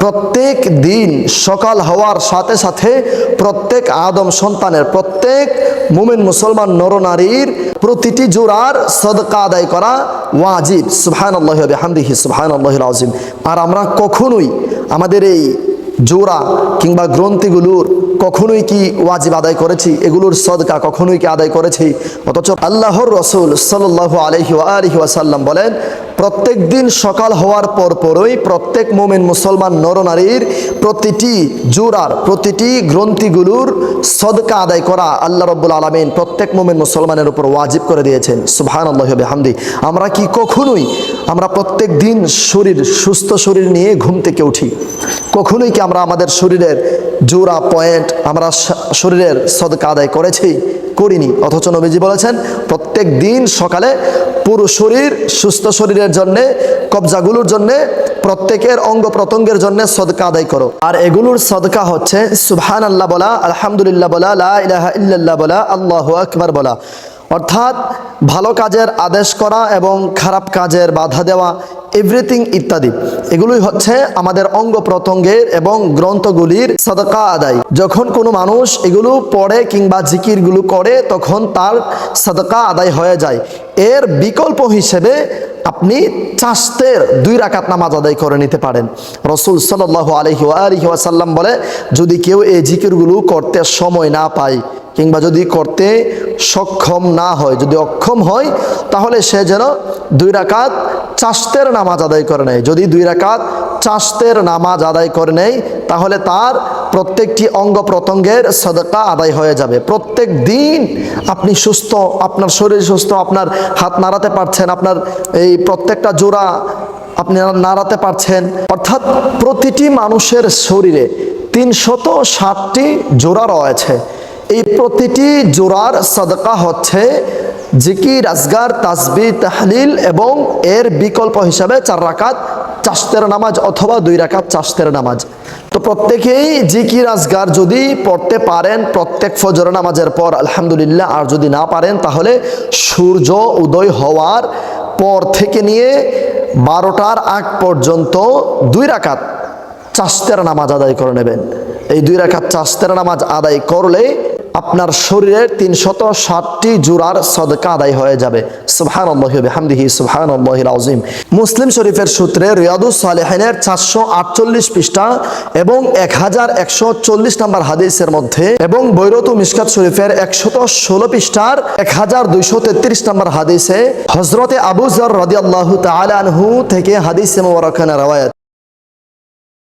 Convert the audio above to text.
প্রত্যেক দিন সকাল হওয়ার সাথে সাথে প্রত্যেক আদম সন্তানের, প্রত্যেক মুমিন মুসলমান নরনারীর প্রতিটি জোড়ার সদকা আদায় করা ওয়াজিব। সুবহানাল্লাহি ওয়া বিহামদিহি সুবহানাল্লাহিল আযীম। আর আমরা কখনোই আমাদের এই জোড়া কিংবা গ্রন্থিগুলোর কখনোই কি ওয়াজিব আদায় করেছি, এগুলোর সদকা কখনোই কি আদায় করেছি? অথচ আল্লাহর রাসূল সাল্লাল্লাহু আলাইহি ওয়া আলিহি ওয়াসাল্লাম বলেন, প্রত্যেক দিন সকাল হওয়ার পরপরই প্রত্যেক মুমিন মুসলমান নরনারীর প্রতিটি জোড়ার, প্রতিটি গ্রন্থিগুলোর সদকা আদায় করা আল্লাহ রাব্বুল আলামিন প্রত্যেক মুমিন মুসলমানের উপর ওয়াজিব করে দিয়েছেন। সুবহানাল্লাহি ওয়া বিহামদিহি। আমরা কি কখনোই, আমরা প্রত্যেক দিন সুস্থ শরীর নিয়ে ঘুম থেকে উঠি, কখনোই কি আমরা আমাদের শরীরের জোড়া পয়েন্ট, আমরা শরীরের সদকা আদায় করেছি? করিনি। অথচ নবীজি বলেছেন প্রত্যেক দিন সকালে পুরো শরীর, সুস্থ শরীরের জন্যে, কবজাগুলোর জন্যে, প্রত্যেকের অঙ্গ প্রত্যঙ্গের জন্য সদকা আদায় করো। আর এগুলোর সদকা হচ্ছে সুবহানাল্লাহ বলা, আলহামদুলিল্লাহ বলা, লা ইলাহা ইল্লাল্লাহ বলা, আল্লাহু আকবার বলা। অর্থাৎ ভালো কাজের আদেশ করা এবং খারাপ কাজের বাধা দেওয়া, এভরিথিং ইত্যাদি, এগুলোই হচ্ছে আমাদের অঙ্গ প্রত্যঙ্গের এবং গ্রন্থগুলির সদকা আদায়। যখন কোনো মানুষ এগুলো পড়ে কিংবা জিকিরগুলো করে তখন তার সদকা আদায় হয়ে যায়। এর বিকল্প হিসেবে আপনি চাষতের 2 রাকাত নামাজ আদায় করে নিতে পারেন। রাসূল সাল্লাল্লাহু আলাইহি ওয়া আলিহি ওয়াসাল্লাম বলে, যদি কেউ এই জিকিরগুলো করতে সময় না পায় কিংবা যদি করতে সক্ষম না হয়, যদি অক্ষম হয়, তাহলে সে যেন 2 রাকাত চাষতের নামাজ আদায় করে নেয়। যদি 2 রাকাত চাষতের নামাজ আদায় করে নেয় তাহলে তার প্রত্যেকটি অঙ্গ প্রত্যঙ্গের সদকা আদায় হয়ে যাবে। প্রত্যেক দিন আপনি সুস্থ, আপনার শরীর সুস্থ, আপনার হাত নাড়াতে পারছেন, আপনার এই প্রত্যেকটা জোড়া আপনি নাড়াতে পারছেন। অর্থাৎ প্রতিটি মানুষের শরীরে 360টি জোড়া রয়েছে। এই প্রতিটি জোড়ার সদকা হচ্ছে জিকির, আজগার, তাসবিহ, তাহলিল এবং এর বিকল্প হিসাবে 4 রাকাত চাষতের নামাজ অথবা 2 রাকাত চাষতের নামাজ। তো প্রত্যেকেই জিকির আজগার যদি পড়তে পারেন প্রত্যেক ফজর নামাজের পর আলহামদুলিল্লাহ, আর যদি না পারেন তাহলে সূর্য উদয় হওয়ার পর থেকে নিয়ে 12টার আগ পর্যন্ত 2 রাকাত চাষতের নামাজ আদায় করে নেবেন। এই 2 রাকাত চাষতের নামাজ আদায় করলে আপনার শরীরের 360টি জোড়ার সদকা আদায় হয়ে যাবে। সুবহানাল্লাহি ওয়া বিহামদিহি সুবহানাল্লাহিল আযীম। মুসলিম শরীফের সূত্রে রিয়াদুস সালেহিনের 448 পৃষ্ঠা এবং 1140 নম্বর হাদিসের মধ্যে এবং বৈরুত মিশকাত শরীফের 116 পৃষ্ঠার 1233 নম্বর হাদিসে হযরতে আবু যর রাদিয়াল্লাহু তাআলা আনহু থেকে হাদিসে মুবারাকা রওয়ায়াত।